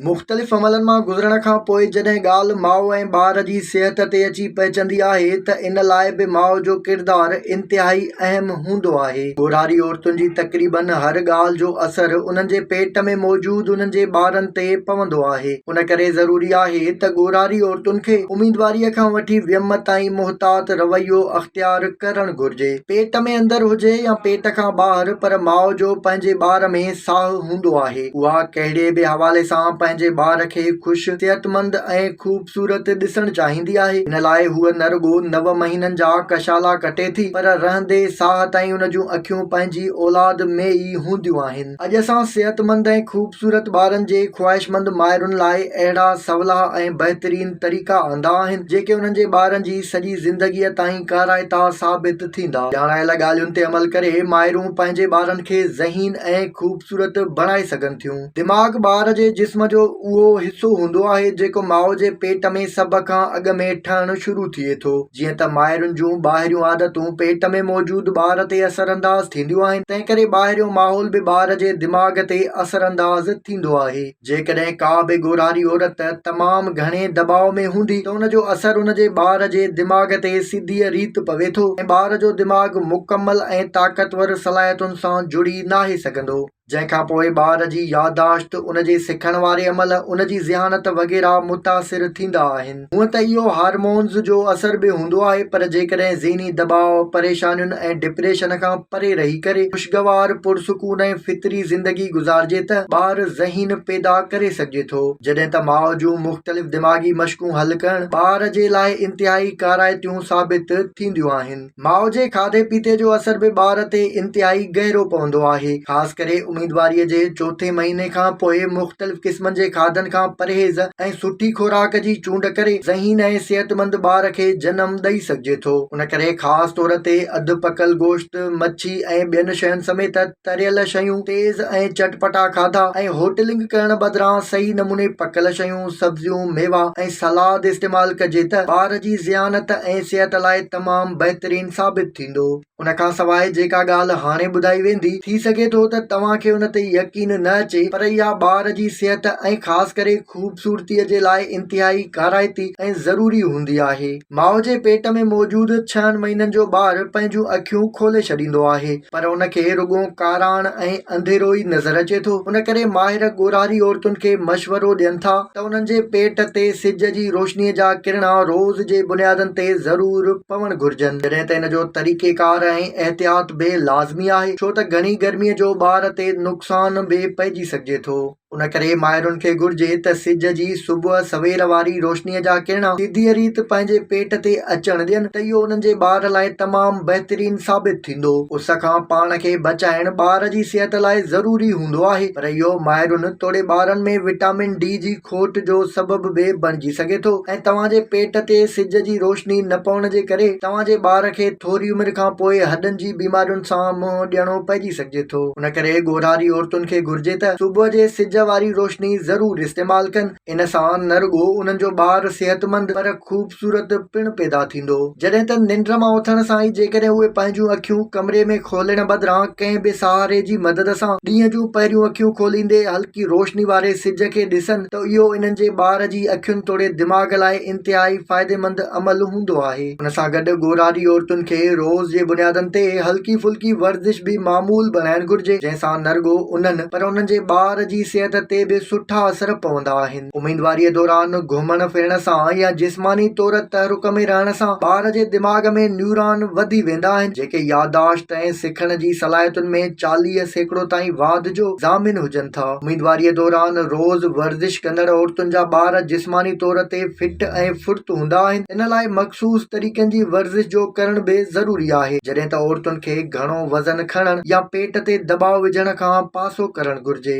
मुख़्तलिफ़ अमलनि मां गुज़रण खां पोइ जॾहिं ॻाल्हि माउ ऐं ॿार जी सिहत ते अची पहुचंदी आहे त इन लाइ बि माउ जो किरदारु इंतिहाई अहम हूंदो आहे। ॻोढ़ारी औरतुनि जी तक़रीबन हर ॻाल्हि जो असरु उन्हनि जे पेट में मौजूदु उन्हनि जे ॿारनि ते पवंदो आहे। उन करे ज़रूरी आहे त ॻोढ़ारी औरतुनि खे उमीदवारीअ खां वठी वियम ताईं मुहतात रवैयो अख़्तियार करणु घुरिजे। पेट में अंदरि हुजे या पेट खां ॿाहिरि, पर माउ जो पंहिंजे ॿार में साहु हूंदो आहे। उहा कहिड़े बि हवाले सां पंहिंजे ॿार खे ख़ुशि, सिहतमंद ऐं ख़ूबसूरत ॾिसणु चाहींदी आहे। इन लाइ हूअ न रुॻो 9 महीननि जा कशाला कटे थी, पर रहंदे साह ताईं उन जूं अखियूं पंहिंजी औलाद में ई हूंदियूं आहिनि। अॼु असां सिहतमंद ऐं ख़ूबसूरत ॿारनि जे ख़्वाहिशमंद माइरुनि लाइ अहिड़ा सवला ऐं बहितरीन तरीक़ा आंदा आहिनि जेके उन्हनि जे ॿारनि जी सॼी ज़िंदगीअ ताईं काराइता साबित थींदा। ॼाणायल ॻाल्हियुनि ते अमल करे माइरूं पंहिंजे ॿारनि खे ज़हीन ऐं ख़ूबसूरत बणाए सघनि थियूं। दिमाग़ ॿार जे जिस्म जो उहो हिसो हूंदो आहे जेको माउ जे पेट में सभ खां अॻु में ठहणु शुरू थिए थो। जीअं त माइरुनि जूं ॿाहिरियूं आदतूं पेट में मौजूदु ॿार ते असरअंदाज़ थींदियूं आहिनि, तंहिं करे ॿाहिरियों माहौल बि ॿार जे दिमाग़ ते असरअंदाज़ थींदो आहे। जेकॾहिं का बि ॻोढ़ारी औरत तमामु घणे दबाव में हूंदी त उन जो असरु उन जे ॿार जे दिमाग़ ते सिधीअ रीति पवे थो ऐं ॿार जो दिमाग़ मुकमल ऐं ताक़तवर सलाहियतुनि सां जुड़ी नाहे सघंदो। जंहिंखां पोइ ॿार जी याददाश्त, उन जे सिखण वारे अमल, उन जी ज़हानत वग़ैरह मुतासिर थींदा आहिनि। हूअं त इहो हार्मोन्स जो असर बि हूंदो आहे, पर जेकॾहिं ज़हनी दबाव, परेशानियुनि ऐं डिप्रेशन खां परे रही करे ख़ुशगवार, पुरसुकून ऐं फितरी ज़िंदगी गुज़ारिजे त ॿार ज़हीन पैदा करे सघिजे थो। जॾहिं त माउ जूं मुख़्तलिफ़ दिमाग़ी मश्क़ूं हल करणु ॿार जे लाइ इंतिहाई काराइतियूं साबित थींदियूं आहिनि। माउ जे खाधे पीते जो असर बि ॿार ते इंतिहाई गहरो पवंदो आहे। ख़ासि करे उमीदवारीअ जे चौथे महीने खां पोइ मुख़्तलिफ़ क़िस्मनि जे खाधनि खां परहेज़ ऐं सुठी खुराक जी चूंड करे ज़हीन ऐं सिहतमंद ॿार खे जनमु ॾेई सघिजे थो। उन करे ख़ासि तौर ते अधु पकल गोश्त, मच्छी ऐं ॿियनि शयुनि समेत तरियल शयूं, तेज़ ऐं चटपटा खाधा ऐं होटलिंग करण बदिरां सही नमूने पकल शयूं, सब्जियूं, मेवा ऐं सलाद इस्तेमालु कजे त ॿार जी ज़हानत ऐं सिहत लाइ तमामु बहितरीन साबित थींदो। उन खां सवाइ जेका ॻाल्हि हाणे ॿुधाई वेंदी, थी सघे थो त तव्हांखे उन ते यकीन न अचे, पर इहा ॿार जी सिहत ऐं ख़ासि करे ख़ूबसूरतीअ जे लाइ इंतिहाई काराइती ऐं ज़रूरी हूंदी आहे। माउ जे पेट में मौजूदु 6 महीननि जो ॿारु पंहिंजूं अखियूं खोले छॾींदो आहे, पर उन खे रुॻो काराण ऐं अंधेरो ई नज़र अचे थो। उन करे माहिर ॻोढ़ारी औरतुनि खे मशवरो ॾियनि था त उन्हनि जे पेट ते सिज जी रोशनीअ जा किरणा रोज़ जे बुनियादनि ते ज़रूरु पवणु घुरिजनि। जॾहिं त इन जो तरीक़ेकार ऐं एहतियात बि लाज़मी आहे, छो त घणी गर्मीअ जो ॿार ते नुक़सान बि पइजी सघिजे थो। उन करे माइरुनि खे घुरिजे त सिज जी सुबुह सवेर वारी रोशनीअ जा किरण सिधीअ रीति पंहिंजे पेट ते अचणु ॾियनि त इहो उन्हनि जे ॿार लाइ तमामु बहितरीन साबित थींदो। उस खां पाण खे बचाइणु ॿार जी सिहत लाइ ज़रूरी हूंदो आहे, पर इहो माइरुनि तोड़े ॿारनि में विटामिन डी जी खोट जो सबबु बि बणिजी सघे थो ऐं तव्हांजे पेट ते सिज जी रोशनी न पवण जे करे तव्हांजे ॿार खे थोरी उमिरि खां पोइ हॾनि जी बीमारियुनि सां मुंहुं ॾियणो पइजी सघिजे थो। उन करे ॻोढ़ारी औरतुनि खे घुरिजे त सुबुह जे सिज वारी रोशनी ज़रूरु इस्तेमालु कनि। इन सां न रुॻो उन्हनि जो ॿारु सिहतमंद पर ख़ूबसूरत पिणु पैदा थींदो। जॾहिं त निंड मां उथण सां ई जेकॾहिं उहे पंहिंजूं अखियूं कमरे में खोलण बदिरां कंहिं बि सहारे जी मदद सां ॾींहं जूं पहिरियूं अखियूं खोलींदे हल्की रोशनी वारे सिज खे ॾिसनि त इहो इन्हनि जे ॿार जी अखियुनि तोड़े दिमाग़ लाइ इंतिहाई फ़ाइदेमंद अमल हूंदो आहे। उन सां गॾु ॻोढ़ारी औरतुनि खे रोज़ जे बुनियादनि ते हल्की फुल्की वर्जिश बि मामूल बनाइणु घुरिजे, जंहिंसां न रुॻो उन्हनि पर उन्हनि जे ॿार जी सिहत ते बि सुठा असर पवंदा आहिनि। उमीदवारीअ दौरान घुमण फिरण सां या जिस्मानी तौर तहरुक में रहण सां ॿार जे दिमाग़ में न्यूरॉन वधी वेंदा आहिनि, जेके याददाश्त ऐं सिखण जी सलाहियतुनि में 40% ताईं वाध जो ज़ामिन हुजनि था। उमीदवारीअ दौरान रोज़ वर्जिश कंदड़ औरतुनि जा ॿार जिस्मानी तौर ते फिट ऐं फुर्त हूंदा आहिनि। इन लाइ मख़सूस तरीक़नि जी वर्जिश जो करण बि ज़रूरी आहे। जॾहिं त औरतुनि खे घणो वज़न खणण या पेट ते दबाव विझण खां पासो करणु घुरिजे।